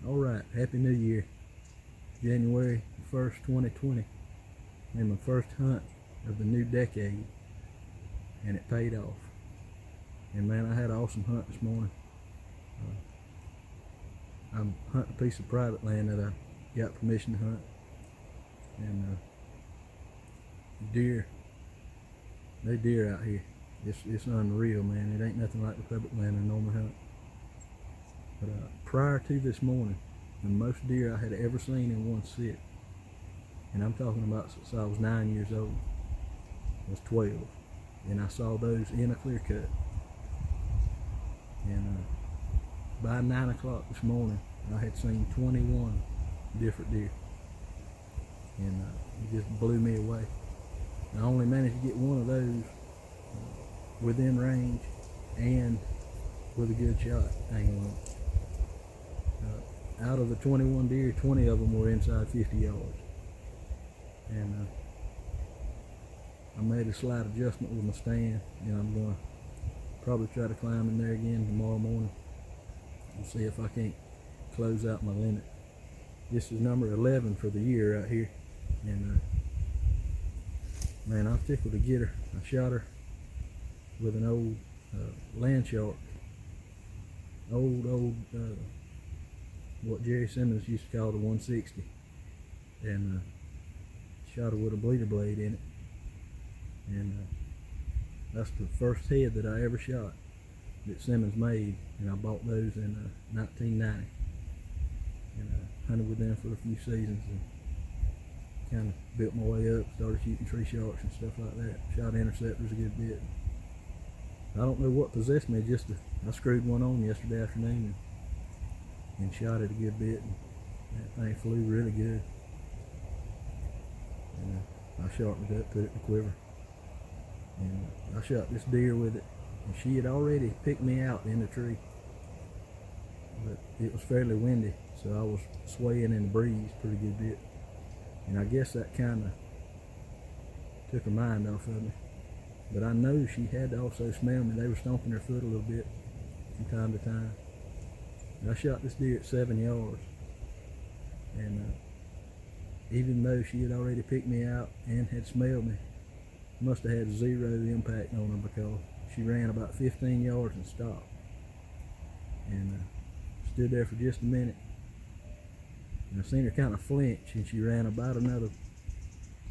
Alright, Happy New Year. January 1st, 2020. And my first hunt of the new decade. And it paid off. And man, I had an awesome hunt this morning. I'm hunting a piece of private land that I got permission to hunt. And deer, they deer out here. It's unreal, man. It ain't nothing like the public land I normally hunt. But prior to this morning, the most deer I had ever seen in one sit, and I'm talking about since I was 9 years old, was 12. And I saw those in a clear cut. And by 9 o'clock this morning, I had seen 21 different deer. And it just blew me away. I only managed to get one of those within range and with a good shot angle on it. Out of the 21 deer, 20 of them were inside 50 yards. And I made a slight adjustment with my stand, and I'm going to probably try to climb in there again tomorrow morning and see if I can't close out my limit. This is number 11 for the year right here. And man, I'm tickled to get her. I shot her with an old Landshark. Old what Jerry Simmons used to call the 160. And shot her with a bleeder blade in it. And that's the first head that I ever shot that Simmons made, and I bought those in 1990. And I hunted with them for a few seasons and kind of built my way up, started shooting tree sharks and stuff like that. Shot interceptors a good bit. I don't know what possessed me, I screwed one on yesterday afternoon and shot it a good bit, and that thing flew really good. And I sharpened it up, put it in the quiver, and I shot this deer with it, and she had already picked me out in the tree, but it was fairly windy, so I was swaying in the breeze pretty good bit, and I guess that kind of took her mind off of me. But I know she had to also smell me. They were stomping their foot a little bit from time to time. And I shot this deer at 7 yards. And even though she had already picked me out and had smelled me, must have had zero impact on her, because she ran about 15 yards and stopped. And stood there for just a minute. And I seen her kind of flinch, and she ran about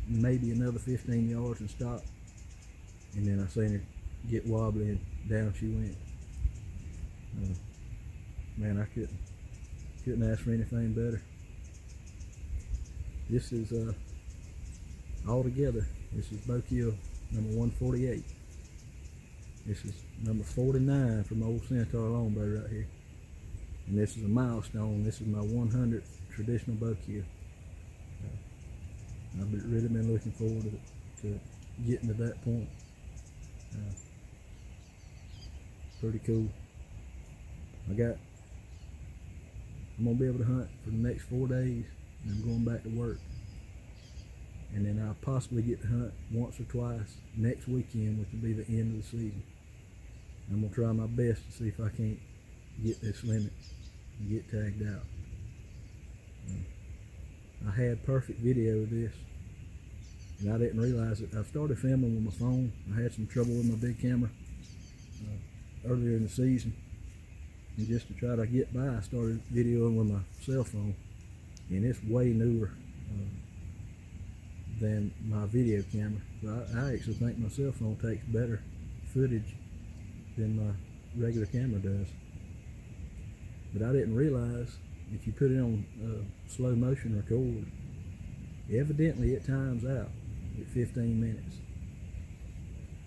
maybe another 15 yards and stopped. And then I seen her get wobbly, and down she went. Man, I couldn't ask for anything better. This is all together. This is bow kill number 148. This is number 49 from old Centaur longbow right here. And this is a milestone. This is my 100th traditional bow kill. I've really been looking forward to getting to that point. Pretty cool. I'm gonna be able to hunt for the next 4 days, and I'm going back to work. And then I'll possibly get to hunt once or twice next weekend, which will be the end of the season. I'm gonna try my best to see if I can't get this limit and get tagged out. I had perfect video of this, and I didn't realize it. I started filming with my phone. I had some trouble with my big camera earlier in the season, and just to try to get by, I started videoing with my cell phone, and it's way newer than my video camera. So I actually think my cell phone takes better footage than my regular camera does. But I didn't realize if you put it on slow motion record, evidently it times out at 15 minutes.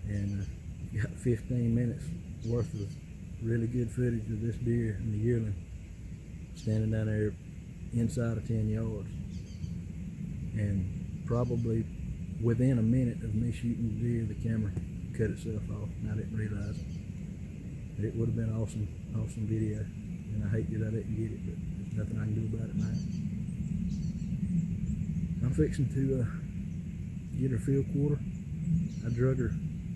And you got 15 minutes worth of really good footage of this deer and the yearling standing down there inside of 10 yards. And probably within a minute of me shooting the deer, the camera cut itself off, and I didn't realize it. It would have been an awesome video, and I hate that I didn't get it, but there's nothing I can do about it now. I'm fixing to get her field quarter. I drug her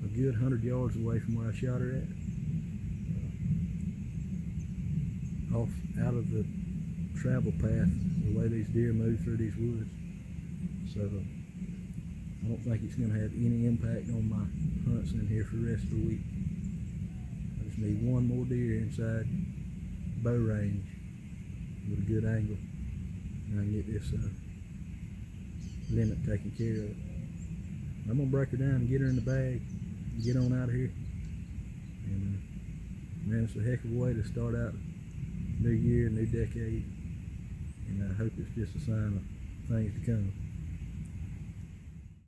a good 100 yards away from where I shot her at, off out of the travel path, the way these deer move through these woods. So I don't think it's going to have any impact on my hunts in here for the rest of the week. I just need one more deer inside bow range with a good angle, and I can get this limit taken care of. I'm going to break her down and get her in the bag and get on out of here. And man, it's a heck of a way to start out new year, new decade, and I hope it's just a sign of things to come.